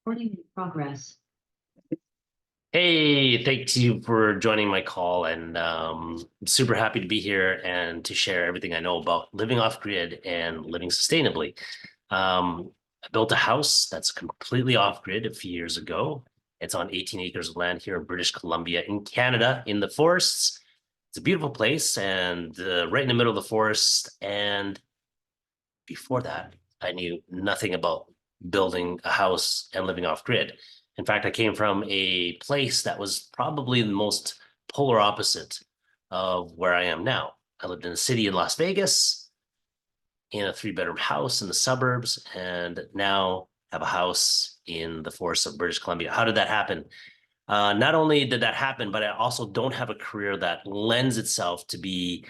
Recording in progress. Hey, thank you for joining my call, and I'm super happy to be here and to share everything I know about living off grid and living sustainably. I built a house that's completely off grid a few years ago. It's on 18 acres of land here in British Columbia, in Canada, in the forests. It's a beautiful place, and right in the middle of the forest. And before that, I knew nothing about building a house and living off grid. In fact, I came from a place that was probably the most polar opposite of where I am now. I lived in a city in Las Vegas in a three-bedroom house in the suburbs, and now have a house in the forests of British Columbia. How did that happen? Not only did that happen, but I also don't have a career that lends itself to be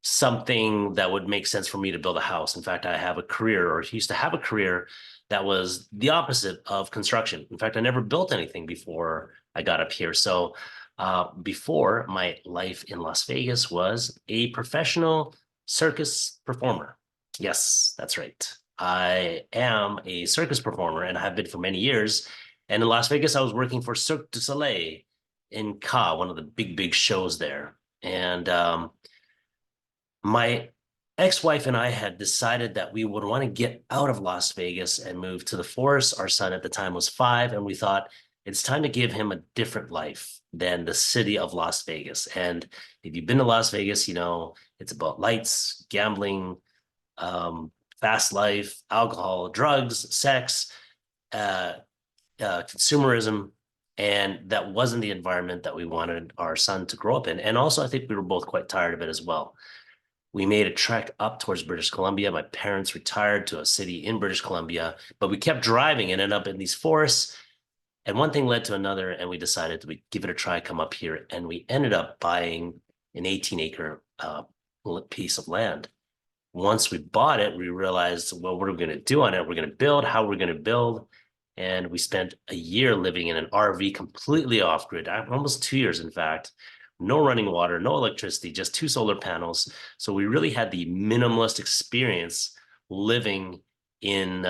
something that would make sense for me to build a house. In fact, I have a career, or used to have a career, that was the opposite of construction. In fact, I never built anything before I got up here. So before, my life in Las Vegas was a professional circus performer. Yes, that's right. I am a circus performer and have been for many years. And in Las Vegas, I was working for Cirque du Soleil in Ca, one of the big shows there. And my ex-wife and I had decided that we would want to get out of Las Vegas and move to the forest. Our son at the time was 5, and we thought it's time to give him a different life than the city of Las Vegas. And if you've been to Las Vegas, you know it's about lights, gambling, um, fast life, alcohol, drugs, sex, uh, consumerism. And that wasn't the environment that we wanted our son to grow up in. And also, I think we were both quite tired of it as well. We made a trek up towards British Columbia. My parents retired to a city in British Columbia, but we kept driving and ended up in these forests. And one thing led to another, and we decided to give it a try, come up here. And we ended up buying an 18-acre piece of land. Once we bought it, we realized, well, what are we going to do on it? We're going to build, how we're going to build. And we spent a year living in an RV completely off grid, almost 2 years, in fact. No running water, no electricity, just 2 solar panels. So we really had the minimalist experience living in,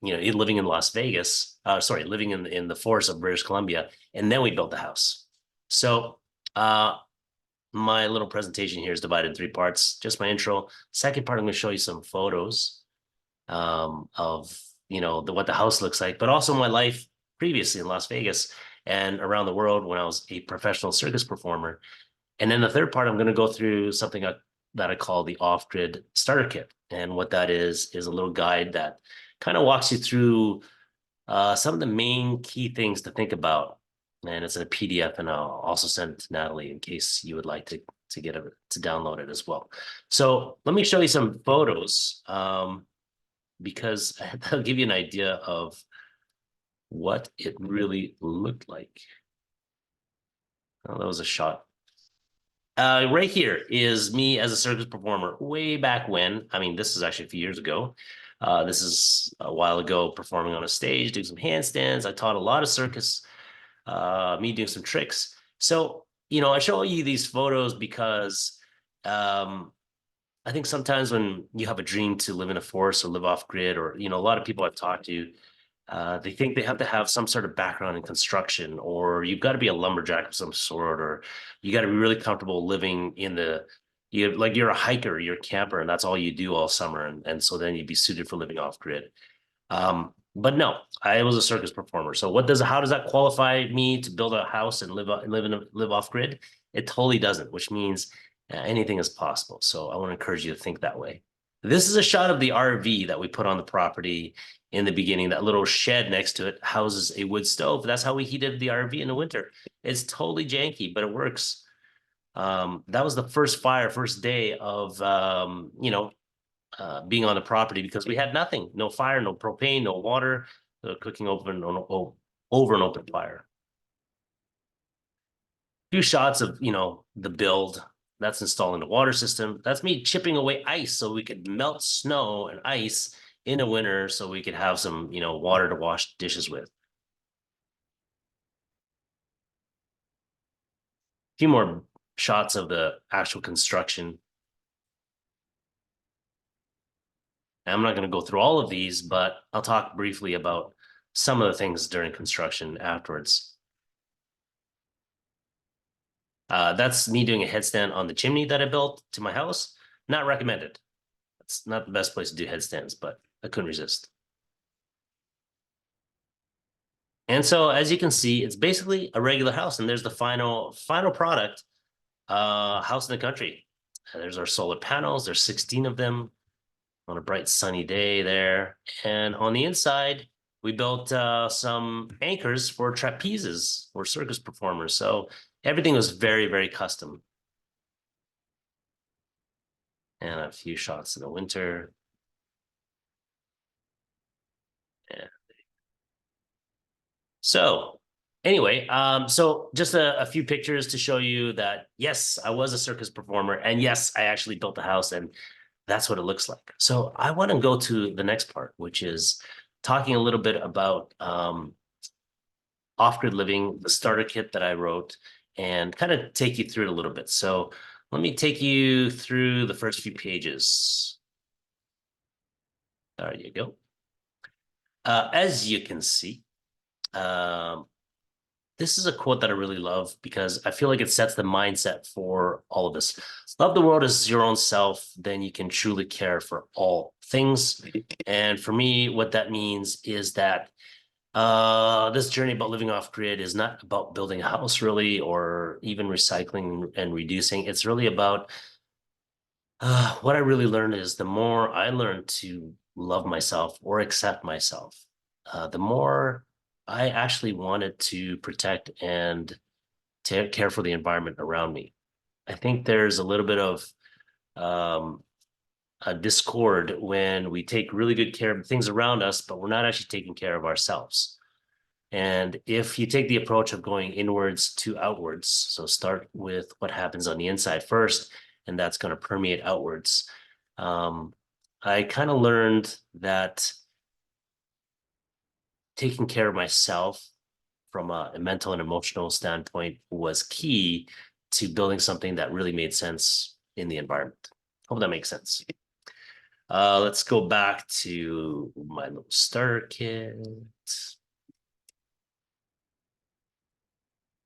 living in Las Vegas. Sorry, living in the forest of British Columbia, and then we built the house. So my little presentation here is divided in 3 parts. Just my intro. Second part, I'm going to show you some photos of what the house looks like, but also my life previously in Las Vegas and around the world when I was a professional circus performer. And then the third part, I'm going to go through something that I call the off-grid starter kit. And what that is a little guide that kind of walks you through some of the main key things to think about. And it's in a PDF, and I'll also send it to Natalie in case you would like to get it to download it as well. So let me show you some photos because they'll give you an idea of what it really looked like. Oh, that was a shot. Right here is me as a circus performer way back when. I mean, this is actually a few years ago. This is a while ago, performing on a stage, doing some handstands. I taught a lot of circus, me doing some tricks. So, I show you these photos because I think sometimes when you have a dream to live in a forest or live off grid, or, a lot of people I've talked to, they think they have to have some sort of background in construction, or you've got to be a lumberjack of some sort, or you got to be really comfortable living in you're a hiker, you're a camper, and that's all you do all summer. And so then you'd be suited for living off grid. But no, I was a circus performer. So how does that qualify me to build a house and live off grid? It totally doesn't, which means anything is possible. So I want to encourage you to think that way. This is a shot of the RV that we put on the property in the beginning. That little shed next to it houses a wood stove. That's how we heated the RV in the winter. It's totally janky, but it works. That was the first day of being on the property, because we had nothing, no fire, no propane, no water, cooking over an open fire. Few shots of the build. That's installing the water system. That's me chipping away ice so we could melt snow and ice in the winter so we could have some water to wash dishes with. A few more shots of the actual construction. I'm not going to go through all of these, but I'll talk briefly about some of the things during construction afterwards. That's me doing a headstand on the chimney that I built to my house. Not recommended. It's not the best place to do headstands, but I couldn't resist. And so as you can see, it's basically a regular house. And there's the final product, house in the country. And there's our solar panels. There's 16 of them on a bright sunny day there. And on the inside, we built some anchors for trapezes or circus performers. So everything was very, very custom. And a few shots in the winter. Yeah. So anyway, so just a few pictures to show you that, yes, I was a circus performer. And yes, I actually built a house and that's what it looks like. So I want to go to the next part, which is talking a little bit about off-grid living, the starter kit that I wrote, and kind of take you through it a little bit. So let me take you through the first few pages. There you go. As you can see, this is a quote that I really love because I feel like it sets the mindset for all of this. Love the world as your own self, then you can truly care for all things. And for me, what that means is that this journey about living off grid is not about building a house really, or even recycling and reducing. It's really about what I really learned is the more I learn to love myself or accept myself, the more I actually wanted to protect and take care for the environment around me. I think there's a little bit of um, a discord when we take really good care of things around us, but we're not actually taking care of ourselves. And if you take the approach of going inwards to outwards, so start with what happens on the inside first, and that's going to permeate outwards. I kind of learned that taking care of myself from a mental and emotional standpoint was key to building something that really made sense in the environment. Hope that makes sense. Let's go back to my little starter kit.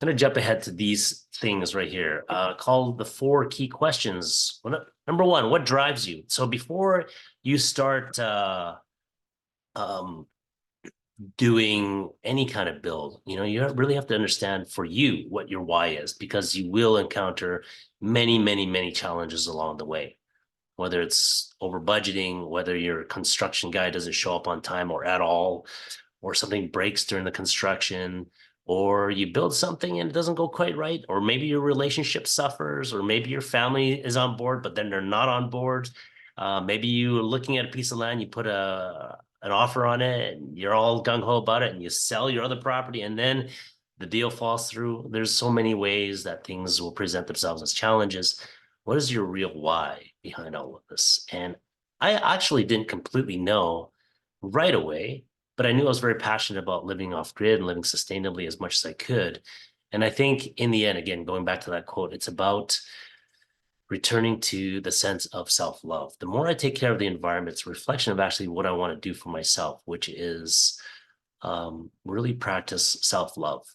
I'm going to jump ahead to these things right here. Called the 4 key questions. Number 1, what drives you? So before you start um, doing any kind of build, you really have to understand for you what your why is, because you will encounter many, many, many challenges along the way, whether it's over budgeting, whether your construction guy doesn't show up on time or at all, or something breaks during the construction, or you build something and it doesn't go quite right, or maybe your relationship suffers, or maybe your family is on board, but then they're not on board. Maybe you're looking at a piece of land, you put an offer on it, and you're all gung-ho about it, and you sell your other property, and then the deal falls through. There's so many ways that things will present themselves as challenges. What is your real why behind all of this? And I actually didn't completely know right away, but I knew I was very passionate about living off grid and living sustainably as much as I could. And I think in the end, again, going back to that quote, it's about returning to the sense of self-love. The more I take care of the environment, it's a reflection of actually what I want to do for myself, which is really practice self-love.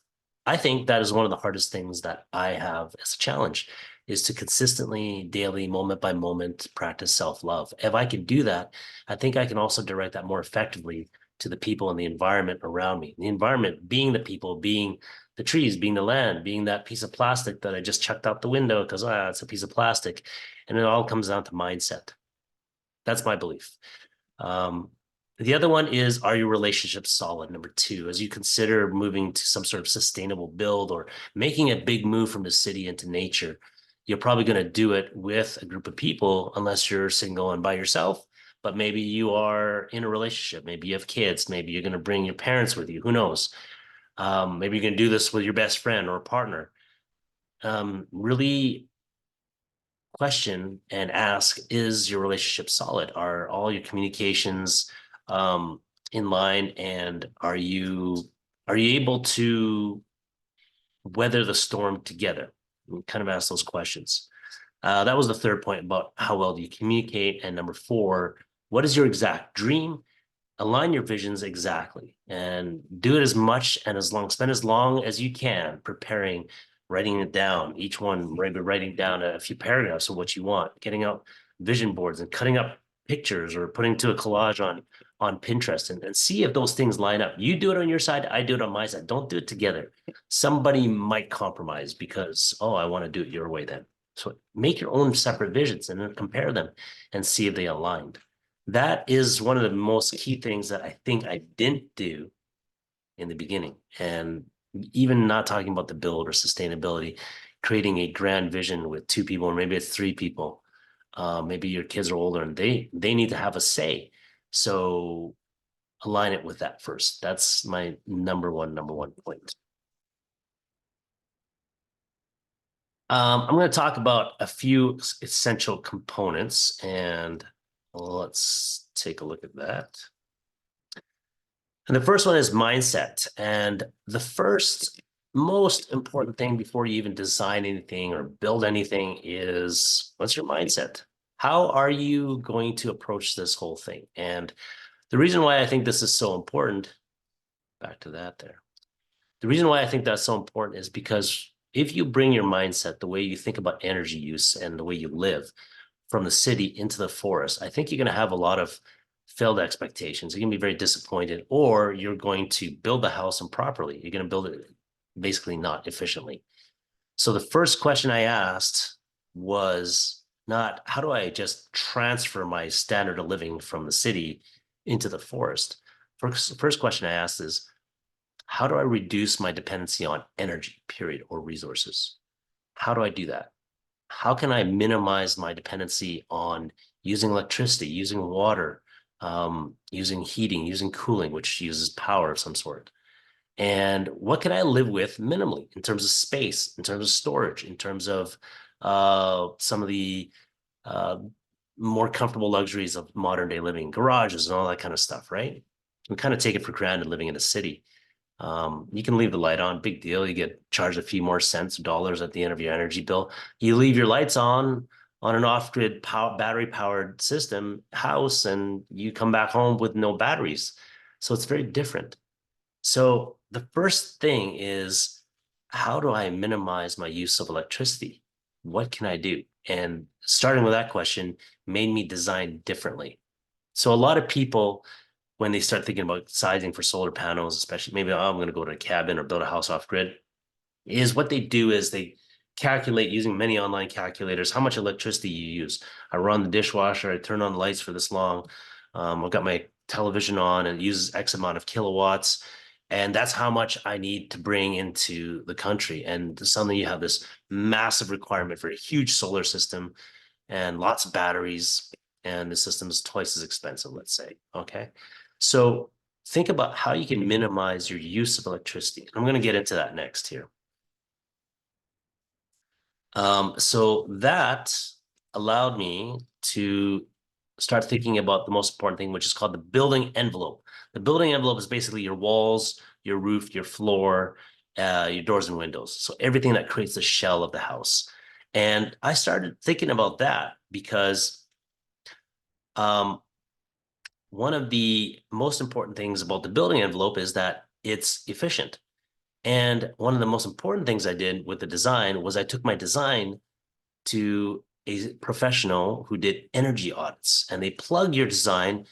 I think that is one of the hardest things that I have as a challenge, is to consistently, daily, moment by moment, practice self-love. If I can do that, I think I can also direct that more effectively to the people and the environment around me. The environment being the people, being the trees, being the land, being that piece of plastic that I just chucked out the window because it's a piece of plastic. And it all comes down to mindset. That's my belief. The other one is, are your relationships solid? Number 2, as you consider moving to some sort of sustainable build or making a big move from the city into nature, you're probably going to do it with a group of people, unless you're single and by yourself. But maybe you are in a relationship. Maybe you have kids. Maybe you're going to bring your parents with you. Who knows? Maybe you're going to do this with your best friend or partner. Really question and ask, is your relationship solid? Are all your communications in line, and are you able to weather the storm together? And kind of ask those questions. That was the 3rd point, about how well do you communicate. And number 4, what is your exact dream? align your visions exactly and do it as much and as long, spend as long as you can preparing, writing it down, each one, maybe writing down a few paragraphs of what you want, getting out vision boards and cutting up pictures or putting to a collage on Pinterest and see if those things line up. You do it on your side, I do it on my side. Don't do it together. Somebody might compromise because, oh, I want to do it your way then. So make your own separate visions and then compare them and see if they aligned. That is one of the most key things that I think I didn't do in the beginning. And even not talking about the build or sustainability, creating a grand vision with two people, or maybe it's three people. Maybe your kids are older and they need to have a say. So align it with that first. That's my number one point. I'm going to talk about a few essential components, and let's take a look at that. And the first one is mindset. And the first most important thing before you even design anything or build anything is, what's your mindset? How are you going to approach this whole thing? And the reason why I think this is so important, back to that there. The reason why I think that's so important is because if you bring your mindset, the way you think about energy use and the way you live from the city into the forest, I think you're going to have a lot of failed expectations. You're going to be very disappointed, or you're going to build the house improperly. You're going to build it basically not efficiently. So the first question I asked was not how do I just transfer my standard of living from the city into the forest? First question I asked is, how do I reduce my dependency on energy, period, or resources? How do I do that? How can I minimize my dependency on using electricity, using water, using heating, using cooling, which uses power of some sort? And what can I live with minimally in terms of space, in terms of storage, in terms of some of the uh, more comfortable luxuries of modern day living, garages and all that kind of stuff, right? We kind of take it for granted living in a city. You can leave the light on, big deal. You get charged a few more cents, dollars at the end of your energy bill. You leave your lights on an off-grid battery-powered system house, and you come back home with no batteries. So it's very different. So the first thing is, how do I minimize my use of electricity? What can I do? And starting with that question made me design differently. So a lot of people, when they start thinking about sizing for solar panels, especially maybe, oh, I'm going to go to a cabin or build a house off grid, is what they do is they calculate using many online calculators how much electricity you use. I run the dishwasher, I turn on the lights for this long. I've got my television on and it uses X amount of kilowatts. And that's how much I need to bring into the country. And suddenly you have this massive requirement for a huge solar system and lots of batteries, and the system is twice as expensive, let's say. Okay. So think about how you can minimize your use of electricity. I'm going to get into that next here. So that allowed me to start thinking about the most important thing, which is called the building envelope. The building envelope is basically your walls, your roof, your floor, your doors and windows. So everything that creates the shell of the house. And I started thinking about that because um, one of the most important things about the building envelope is that it's efficient. And one of the most important things I did with the design was I took my design to a professional who did energy audits, and they plug your design,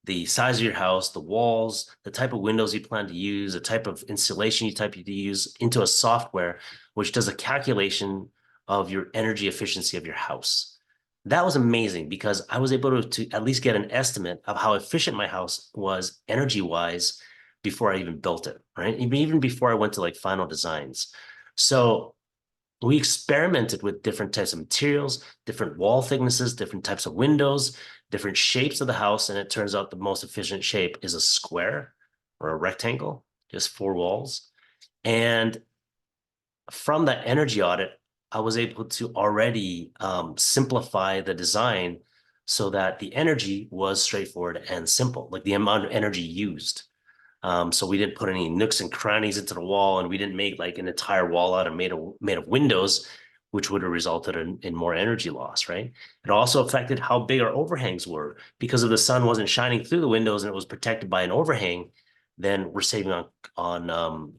the size of your house, the walls, the type of windows you plan to use, the type of insulation you type to use into a software, which does a calculation of your energy efficiency of your house. That was amazing because I was able to at least get an estimate of how efficient my house was energy wise before I even built it, right? Even before I went to like final designs. So we experimented with different types of materials, different wall thicknesses, different types of windows, different shapes of the house. And it turns out the most efficient shape is a square or a rectangle, just four walls. And from that energy audit, I was able to already simplify the design so that the energy was straightforward and simple, like the amount of energy used. So we didn't put any nooks and crannies into the wall, and we didn't make like an entire wall out of made of windows. which would have resulted in more energy loss, right? It also affected how big our overhangs were because if the sun wasn't shining through the windows and it was protected by an overhang, then we're saving on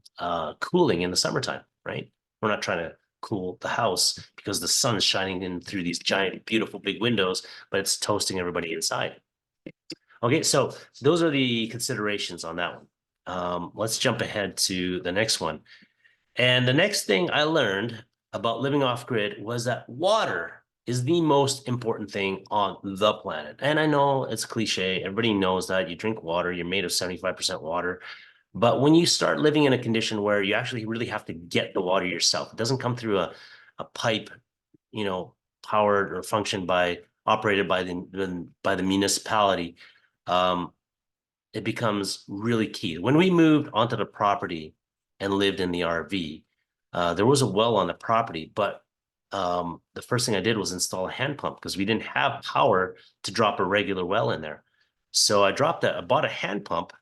cooling in the summertime, right? We're not trying to cool the house because the sun is shining in through these giant, beautiful big windows, but it's toasting everybody inside. Okay, so those are the considerations on that one. Let's jump ahead to the next one. And the next thing I learned about living off grid was that water is the most important thing on the planet. And I know it's cliche. Everybody knows that you drink water, you're made of 75% water. But when you start living in a condition where you actually really have to get the water yourself, it doesn't come through a pipe, you know, powered or functioned by operated by the municipality. Um, it becomes really key. When we moved onto the property and lived in the RV, there was a well on the property, but the first thing I did was install a hand pump because we didn't have power to drop a regular well in there. So I bought a hand pump,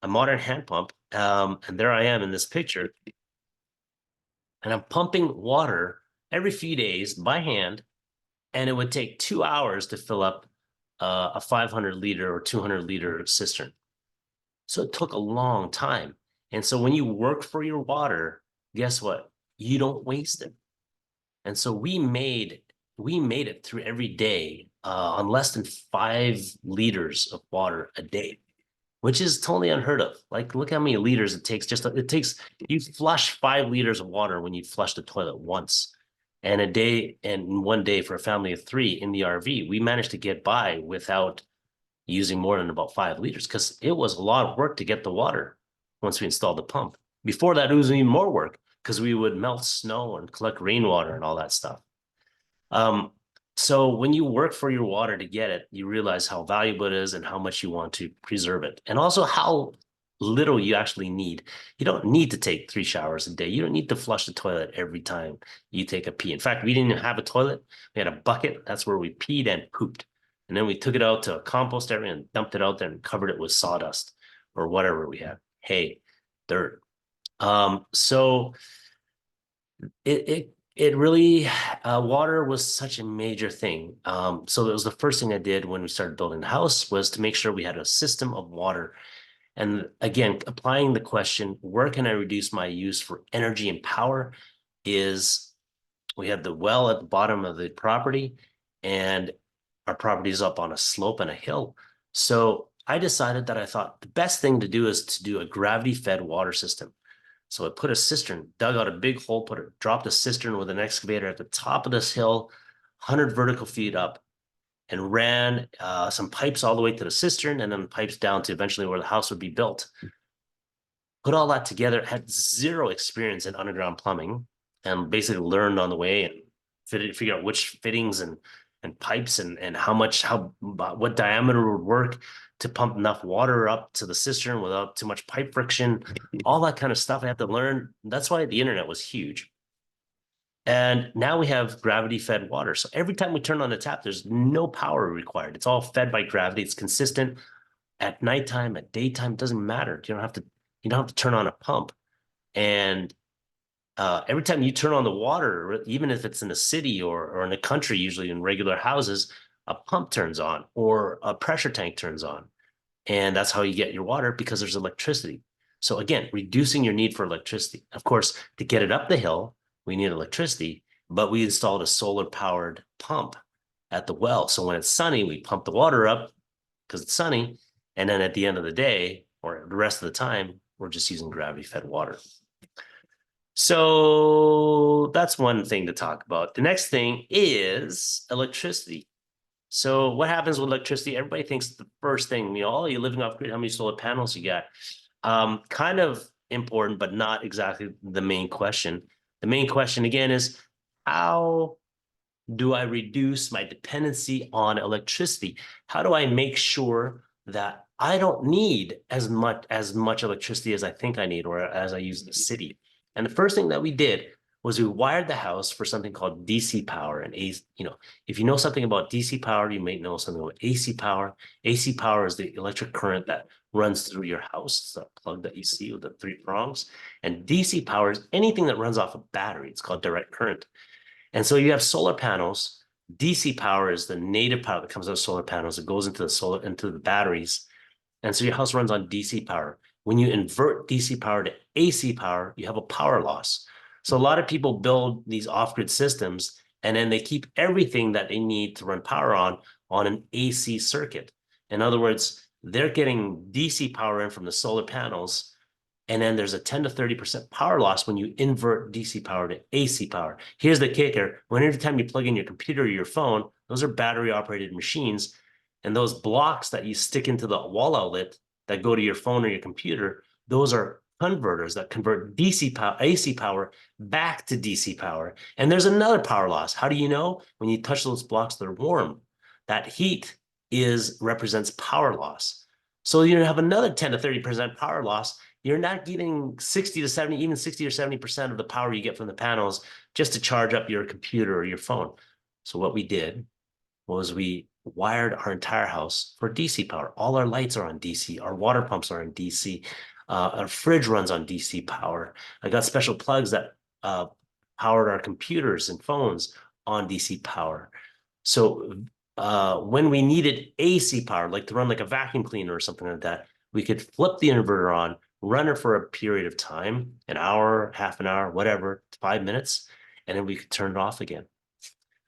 a modern hand pump, and there I am in this picture, and I'm pumping water every few days by hand, and it would take 2 hours to fill up a 500 liter or 200 liter cistern. So it took a long time. And so when you work for your water, guess what? You don't waste it. And so we made it through every day on less than 5 liters of water a day, which is totally unheard of. Like, look how many liters it takes. You flush 5 liters of water when you flush the toilet once. And a day, and one day for a family of 3 in the RV, we managed to get by without using more than about 5 liters because it was a lot of work to get the water once we installed the pump. Before that, it was even more work because we would melt snow and collect rainwater and all that stuff. Um, so when you work for your water to get it, you realize how valuable it is and how much you want to preserve it, and also how little you actually need. You don't need to take 3 showers a day. You don't need to flush the toilet every time you take a pee. In fact, we didn't even have a toilet. We had a bucket. That's where we peed and pooped. And then we took it out to a compost area and dumped it out there and covered it with sawdust or whatever we had. Hay, dirt. So it really water was such a major thing. So it was the first thing I did when we started building the house was to make sure we had a system of water. And again, applying the question, where can I reduce my use for energy and power? Is we had the well at the bottom of the property, and our property is up on a slope and a hill. So I decided that I thought the best thing to do is to do a gravity-fed water system. So I put a cistern, dug out a big hole, dropped a cistern with an excavator at the top of this hill, 100 vertical feet up, and ran some pipes all the way to the cistern and then pipes down to eventually where the house would be built. Put all that together, had zero experience in underground plumbing, and basically learned on the way and figure out which fittings and pipes and what diameter would work to pump enough water up to the cistern without too much pipe friction, all that kind of stuff I had to learn. That's why the internet was huge. And now we have gravity fed water. So every time we turn on the tap, there's no power required. It's all fed by gravity. It's consistent at nighttime, at daytime, it doesn't matter. You don't have to turn on a pump. And every time you turn on the water, even if it's in a city or in a country, usually in regular houses, a pump turns on or a pressure tank turns on. And that's how you get your water because there's electricity. So again, reducing your need for electricity. Of course, to get it up the hill, we need electricity, but we installed a solar powered pump at the well. So when it's sunny, we pump the water up because it's sunny. And then at the end of the day, or the rest of the time, we're just using gravity fed water. So that's one thing to talk about. The next thing is electricity. So what happens with electricity? Everybody thinks the first thing, oh, you're living off grid, how many solar panels you got? Kind of important, but not exactly the main question. The main question again is, how do I reduce my dependency on electricity? How do I make sure that I don't need as much electricity as I think I need or as I use in the city? And the first thing that we did was we wired the house for something called DC power. And if you know something about DC power, you may know something about AC power. AC power is the electric current that runs through your house. It's that plug that you see with the 3 prongs. And DC power is anything that runs off a battery. It's called direct current. And so you have solar panels. DC power is the native power that comes out of solar panels. It goes into the batteries. And so your house runs on DC power. When you invert DC power to AC power, you have a power loss. So a lot of people build these off-grid systems and then they keep everything that they need to run power on an AC circuit. In other words, they're getting DC power in from the solar panels, and then there's a 10 to 30% power loss when you invert DC power to AC power. Here's the kicker. When every time you plug in your computer or your phone, those are battery operated machines. And those blocks that you stick into the wall outlet that go to your phone or your computer, those are converters that convert DC power, AC power back to DC power. And there's another power loss. How do you know? When you touch those blocks, they're warm. That heat represents power loss. So you have another 10 to 30% power loss. You're not getting 60 to 70, even 60 or 70% of the power you get from the panels just to charge up your computer or your phone. So what we did was we wired our entire house for DC power. All our lights are on DC. Our water pumps are on DC. Our fridge runs on DC power. I got special plugs that powered our computers and phones on DC power. So when we needed AC power, like to run like a vacuum cleaner or something like that, we could flip the inverter on, run it for a period of time, an hour, half an hour, whatever, 5 minutes, and then we could turn it off again.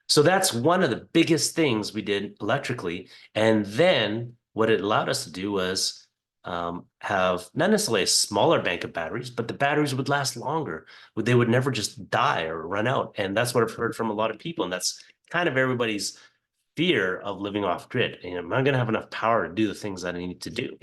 So that's one of the biggest things we did electrically. And then what it allowed us to do was have not necessarily a smaller bank of batteries, but the batteries would last longer. They would never just die or run out. And that's what I've heard from a lot of people. And that's kind of everybody's fear of living off grid. You know, am I going to have enough power to do the things that I need to do?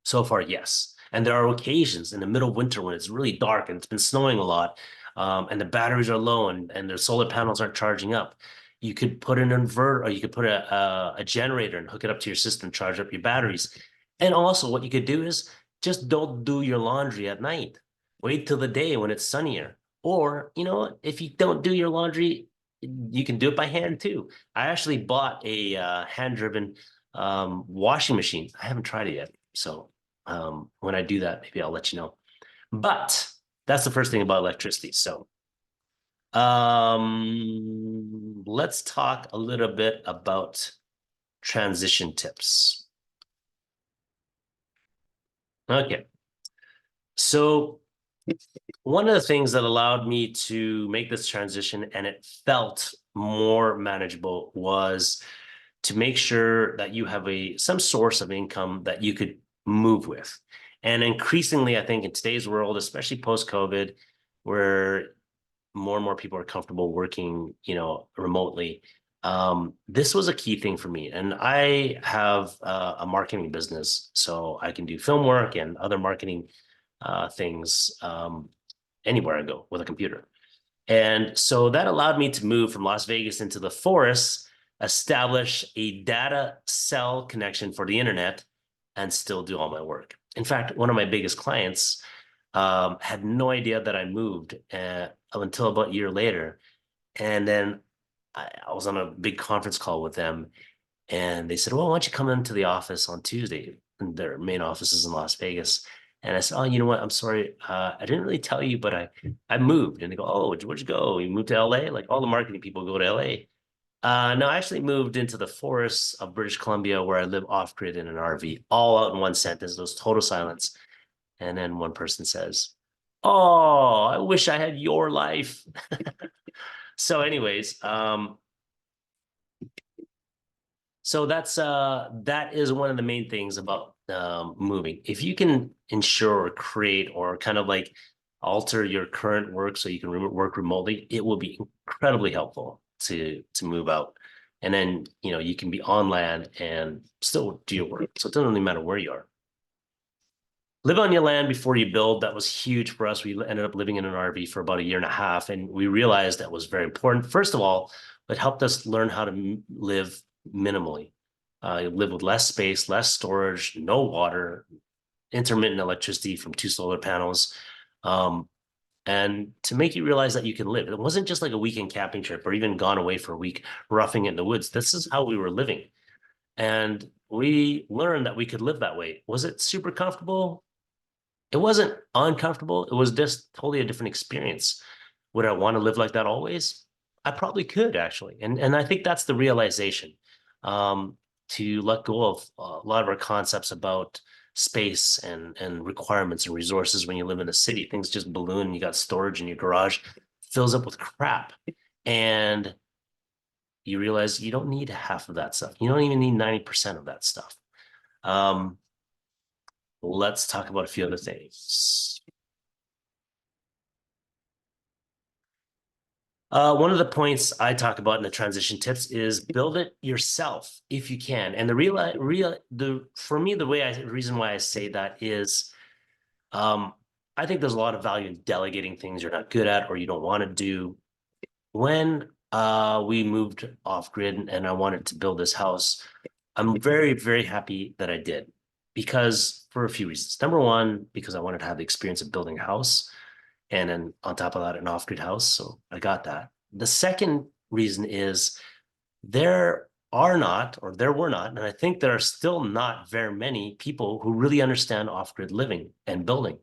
So far, yes. And there are occasions in the middle of winter when it's really dark and it's been snowing a lot, and the batteries are low and their solar panels aren't charging up. You could put an inverter or you could put a generator and hook it up to your system, charge up your batteries. And also what you could do is just don't do your laundry at night. Wait till the day when it's sunnier. Or, you know, if you don't do your laundry, you can do it by hand too. I actually bought a hand-driven washing machine. I haven't tried it yet. So when I do that, maybe I'll let you know. But that's the first thing about electricity. So let's talk a little bit about transition tips. Okay. So one of the things that allowed me to make this transition and it felt more manageable was to make sure that you have some source of income that you could move with. And increasingly, I think in today's world, especially post-COVID, where more and more people are comfortable working, you know, remotely, this was a key thing for me. And I have a marketing business, so I can do film work and other marketing things anywhere I go with a computer. And so that allowed me to move from Las Vegas into the forest, establish a data cell connection for the internet, and still do all my work. In fact, one of my biggest clients had no idea that I moved until about a year later. And then I was on a big conference call with them, and they said, well, why don't you come into the office on Tuesday? And their main office is in Las Vegas. And I said, oh, you know what? I'm sorry. I didn't really tell you, but I moved. And they go, oh, where'd you go? You moved to LA? Like all the marketing people go to LA. No, I actually moved into the forests of British Columbia where I live off grid in an RV, all out in one sentence. There was total silence. And then one person says, oh, I wish I had your life. So anyways, so that is one of the main things about moving. If you can ensure or create or kind of like alter your current work so you can work remotely, it will be incredibly helpful to move out. And then, you know, you can be on land and still do your work. So it doesn't really matter where you are. Live on your land before you build. That was huge for us. We ended up living in an RV for about a year and a half, and we realized that was very important. First of all, it helped us learn how to live minimally, live with less space, less storage, no water, intermittent electricity from 2 solar panels, and to make you realize that you can live. It wasn't just like a weekend camping trip or even gone away for a week roughing it in the woods. This is how we were living. And we learned that we could live that way. Was it super comfortable? It wasn't uncomfortable. It was just totally a different experience. Would I want to live like that always? I probably could actually. And I think that's the realization. Um, to let go of a lot of our concepts about space and requirements and resources when you live in a city. Things just balloon and you got storage in your garage, fills up with crap. And you realize you don't need half of that stuff. You don't even need 90% of that stuff. Um, let's talk about a few other things. One of the points I talk about in the transition tips is build it yourself if you can. And the for me, the reason why I say that is, um, I think there's a lot of value in delegating things you're not good at or you don't want to do. When we moved off grid and I wanted to build this house, I'm very, very happy that I did because for a few reasons. Number one, because I wanted to have the experience of building a house. And then on top of that, an off-grid house. So I got that. The second reason is there are not, or there were not, and I think there are still not very many people who really understand off-grid living and building.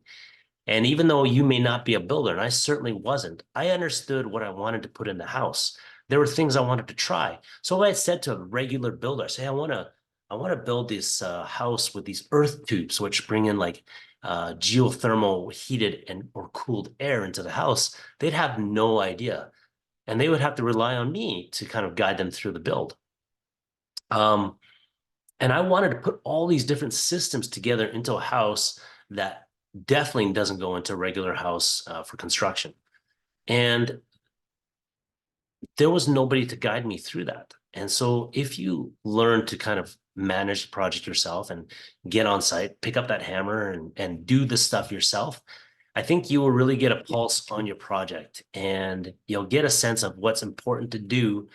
And even though you may not be a builder, and I certainly wasn't, I understood what I wanted to put in the house. There were things I wanted to try. So I said to a regular builder, I say, I want to build this house with these earth tubes, which bring in like geothermal heated and or cooled air into the house. They'd have no idea. And they would have to rely on me to kind of guide them through the build. Um, and I wanted to put all these different systems together into a house that definitely doesn't go into a regular house for construction. And there was nobody to guide me through that. And so if you learn to kind of manage the project yourself and get on site, pick up that hammer and do the stuff yourself, I think you will really get a pulse on your project and you'll get a sense of what's important to do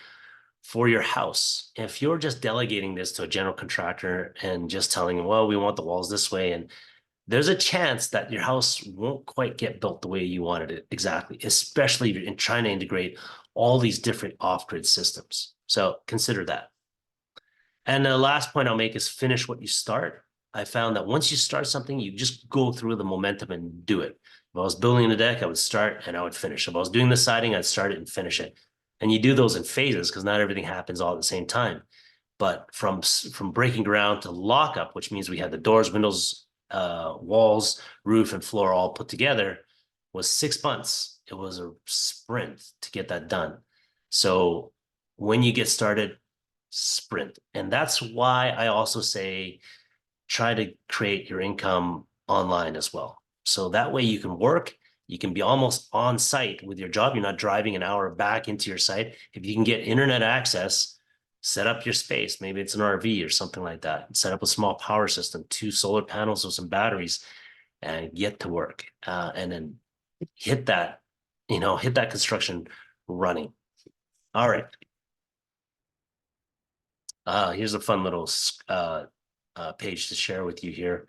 for your house. If you're just delegating this to a general contractor and just telling them, well, we want the walls this way, and there's a chance that your house won't quite get built the way you wanted it exactly, especially if you're trying to integrate all these different off-grid systems. So consider that. And the last point I'll make is finish what you start. I found that once you start something, you just go through the momentum and do it. If I was building a deck, I would start and I would finish. If I was doing the siding, I'd start it and finish it. And you do those in phases because not everything happens all at the same time. But from breaking ground to lockup, which means we had the doors, windows, walls, roof, and floor all put together, was 6 months. It was a sprint to get that done. So when you get started, sprint. And that's why I also say try to create your income online as well. So that way you can work, you can be almost on site with your job. You're not driving an hour back into your site. If you can get internet access, set up your space. Maybe it's an RV or something like that. Set up a small power system, 2 solar panels with some batteries, and get to work. And then hit that, hit that construction running. All right. Here's a fun little page to share with you here.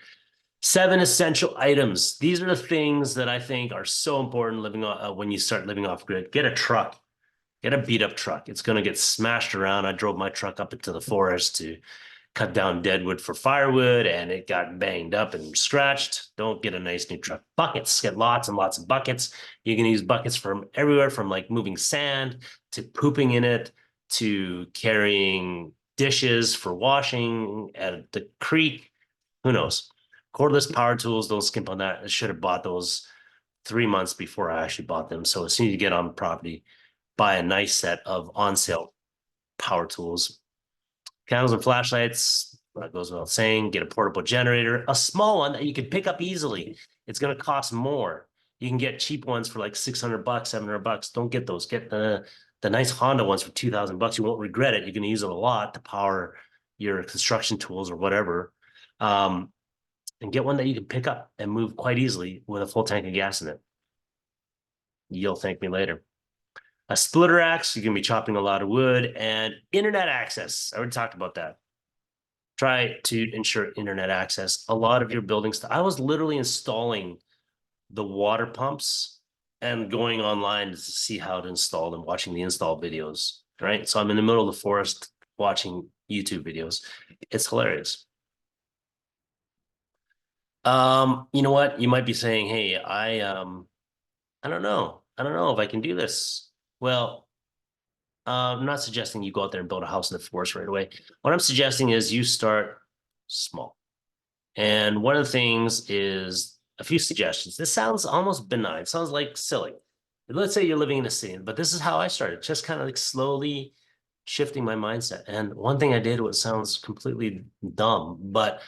7 essential items. These are the things that I think are so important living when you start living off grid. Get a truck. Get a beat up truck. It's going to get smashed around. I drove my truck up into the forest to cut down deadwood for firewood and it got banged up and scratched. Don't get a nice new truck. Buckets. Get lots and lots of buckets. You can use buckets from everywhere from like moving sand to pooping in it to carrying dishes for washing at the creek. Who knows? Cordless power tools, don't skimp on that. I should have bought those 3 months before I actually bought them. So as soon as you get on property, buy a nice set of on sale power tools. Candles and flashlights, that goes without saying. Get a portable generator, a small one that you can pick up easily. It's going to cost more. You can get cheap ones for like 600 bucks, 700 bucks. Don't get those. Get the nice Honda ones for 2,000 bucks. You won't regret it. You're going to use it a lot to power your construction tools or whatever. And get one that you can pick up and move quite easily with a full tank of gas in it. You'll thank me later. A splitter axe, you're going to be chopping a lot of wood, and internet access. I already talked about that. Try to ensure internet access. A lot of your buildings, I was literally installing the water pumps and going online to see how to install them, watching the install videos, right? So I'm in the middle of the forest watching YouTube videos. It's hilarious. You know what? You might be saying, hey, I don't know. I don't know if I can do this. Well, I'm not suggesting you go out there and build a house in the forest right away. What I'm suggesting is you start small. And one of the things is a few suggestions. This sounds almost benign, sounds like silly. Let's say you're living in a city, but this is how I started, just kind of like slowly shifting my mindset. And one thing I did, what sounds completely dumb, but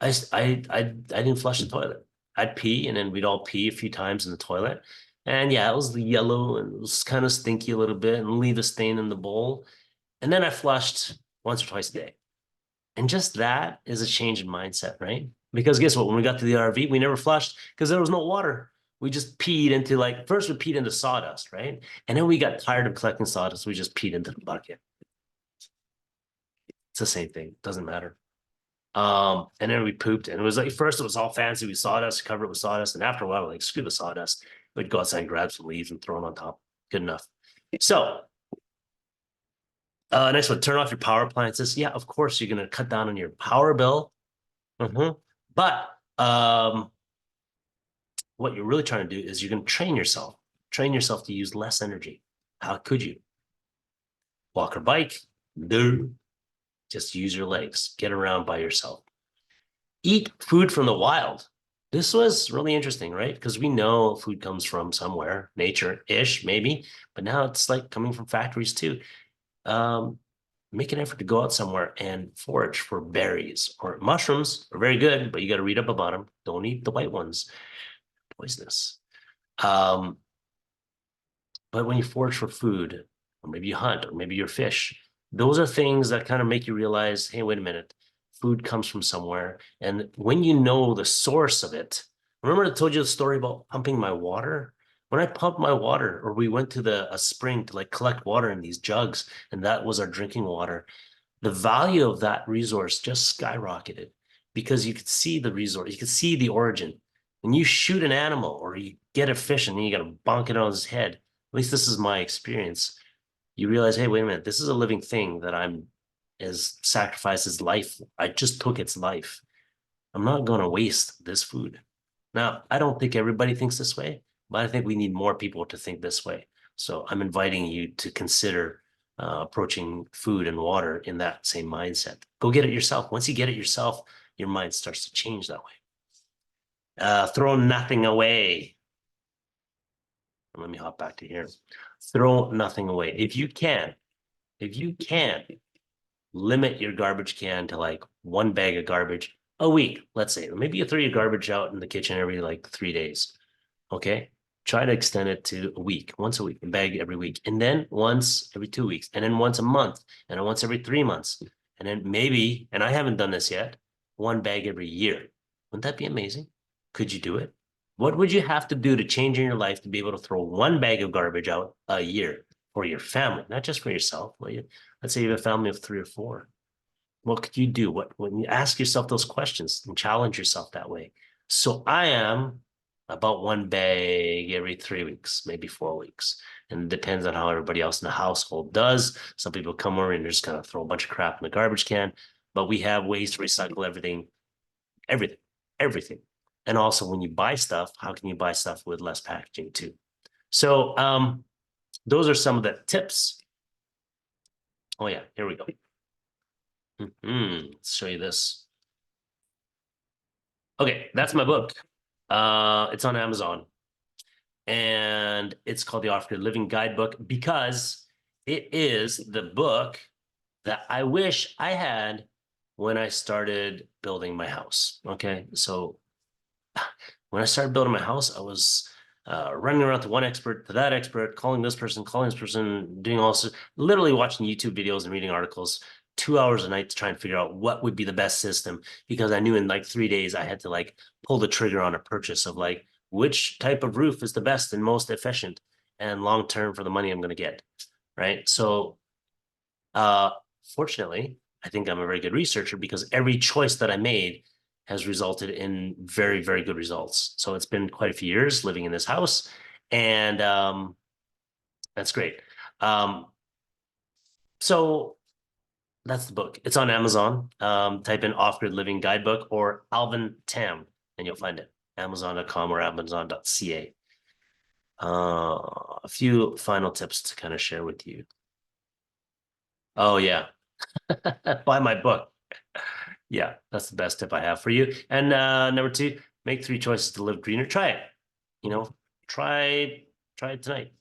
I didn't flush the toilet. I'd pee and then we'd all pee a few times in the toilet. And yeah, it was yellow and it was kind of stinky a little bit and leave a stain in the bowl. And then I flushed once or twice a day. And just that is a change in mindset, right? Because guess what? When we got to the RV, we never flushed because there was no water. We just peed into like, first we peed into sawdust, right? And then we got tired of collecting sawdust. We just peed into the bucket. It's the same thing. Doesn't matter. And then we pooped, and it was like first it was all fancy. We sawdust, covered it with sawdust, and after a while, like screw the sawdust. We'd go outside and grab some leaves and throw them on top. Good enough. So, next one, turn off your power appliances. Yeah, of course you're gonna cut down on your power bill. Mhm. But what you're really trying to do is you're gonna train yourself to use less energy. How could you? Walk or bike? No, just use your legs. Get around by yourself. Eat food from the wild. This was really interesting, right? Because we know food comes from somewhere, nature-ish, maybe, but now it's like coming from factories too. Um, make an effort to go out somewhere and forage for berries or mushrooms are very good, but you got to read up about them. Don't eat the white ones, poisonous. Um, but when you forage for food, or maybe you hunt, or maybe you're fish, those are things that kind of make you realize, hey, wait a minute, food comes from somewhere. And when you know the source of it, remember I told you the story about pumping my water? When I pumped my water, or we went to the a spring to like collect water in these jugs, and that was our drinking water, the value of that resource just skyrocketed because you could see the resource, you could see the origin. When you shoot an animal or you get a fish and then you got to bonk it on his head, at least this is my experience, you realize, hey, wait a minute, this is a living thing that I'm is sacrificed its life. I just took its life. I'm not going to waste this food. Now, I don't think everybody thinks this way, but I think we need more people to think this way. So I'm inviting you to consider approaching food and water in that same mindset. Go get it yourself. Once you get it yourself, your mind starts to change that way. Throw nothing away. Let me hop back to here. Throw nothing away. If you can, limit your garbage can to like one bag of garbage a week, let's say. Maybe you throw your garbage out in the kitchen every like 3 days. Okay. Try to extend it to a week, once a week, a bag every week, and then once every 2 weeks, and then once a month, and then once every 3 months. And then maybe, and I haven't done this yet, one bag every year. Wouldn't that be amazing? Could you do it? What would you have to do to change in your life to be able to throw one bag of garbage out a year for your family, not just for yourself? Well, let's say you have a family of 3 or 4. What could you do? What when you ask yourself those questions and challenge yourself that way? So I am about one bag every 3 weeks, maybe 4 weeks. And it depends on how everybody else in the household does. Some people come over and they're just gonna throw a bunch of crap in the garbage can, but we have ways to recycle everything, everything, everything. And also when you buy stuff, how can you buy stuff with less packaging too? So those are some of the tips. Oh yeah, here we go. Let's show you this. Okay, that's my book. It's on Amazon, and it's called the Off-Grid Living Guidebook because it is the book that I wish I had when I started building my house. Okay, so when I started building my house, I was running around to one expert, to that expert, calling this person, doing all this, literally watching YouTube videos and reading articles 2 hours a night to try and figure out what would be the best system because I knew in like 3 days I had to like pull the trigger on a purchase of like which type of roof is the best and most efficient and long term for the money I'm going to get. Right. So, uh, fortunately, I think I'm a very good researcher because every choice that I made has resulted in very, very good results. So it's been quite a few years living in this house, and that's great. Um, so that's the book. It's on Amazon. Type in Off-Grid Living Guidebook or Alvin Tam, and you'll find it. Amazon.com or Amazon.ca. A few final tips to kind of share with you. Oh yeah, buy my book. Yeah, that's the best tip I have for you. And number two, make three choices to live greener. Try it. You know, try try it tonight.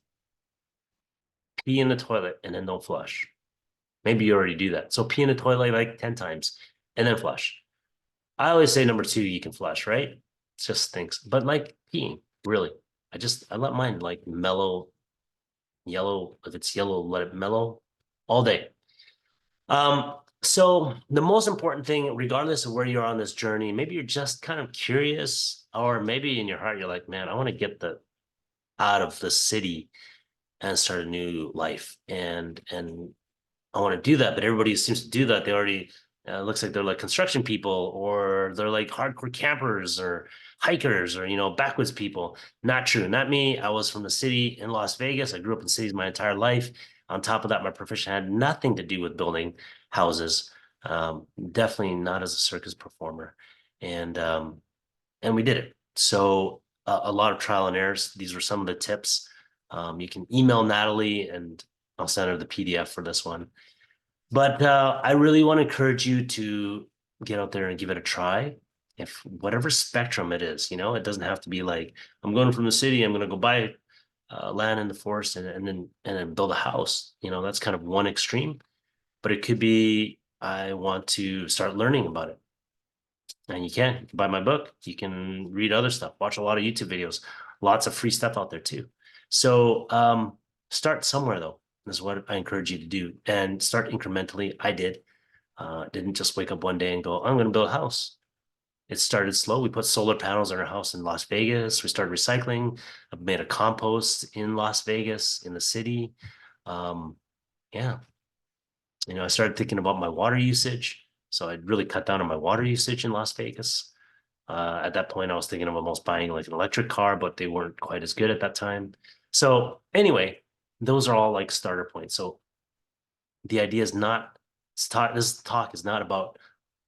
Pee in the toilet and then don't flush. Maybe you already do that. So pee in the toilet like 10 times and then flush. I always say number two, you can flush, right? It's just stinks. But like peeing, really. I let mine like mellow yellow. If it's yellow, let it mellow all day. So the most important thing, regardless of where you're on this journey, maybe you're just kind of curious, or maybe in your heart you're like, man, I want to get the out of the city and start a new life. And I want to do that, but everybody who seems to do that, they already looks like they're like construction people or they're like hardcore campers or hikers or backwoods people. Not true. Not me. I was from the city in Las Vegas. I grew up in cities my entire life. On top of that, my profession had nothing to do with building houses. Definitely not as a circus performer, and um, and we did it. So a lot of trial and errors. These were some of the tips. You can email Natalie, and I'll send her the PDF for this one. But I really want to encourage you to get out there and give it a try. If whatever spectrum it is, it doesn't have to be like I'm going from the city, I'm going to go buy land in the forest and then build a house. That's kind of one extreme. But it could be I want to start learning about it. And you can buy my book. You can read other stuff, watch a lot of YouTube videos, lots of free stuff out there too. So start somewhere though. This is what I encourage you to do and start incrementally. I did. Didn't just wake up one day and go, I'm going to build a house. It started slow. We put solar panels on our house in Las Vegas. We started recycling. I made a compost in Las Vegas in the city. Um, yeah, I started thinking about my water usage. So I'd really cut down on my water usage in Las Vegas. At that point, I was thinking of almost buying like an electric car, but they weren't quite as good at that time. So anyway, those are all like starter points. So the idea is not this talk is not about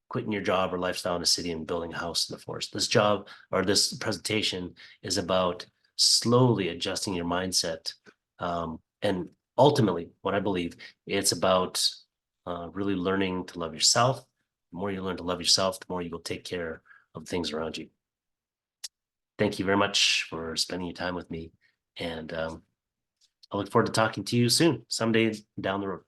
quitting your job or lifestyle in a city and building a house in the forest. This job or this presentation is about slowly adjusting your mindset. And ultimately, what I believe, it's about really learning to love yourself. The more you learn to love yourself, the more you will take care of things around you. Thank you very much for spending your time with me. And I look forward to talking to you soon, someday down the road.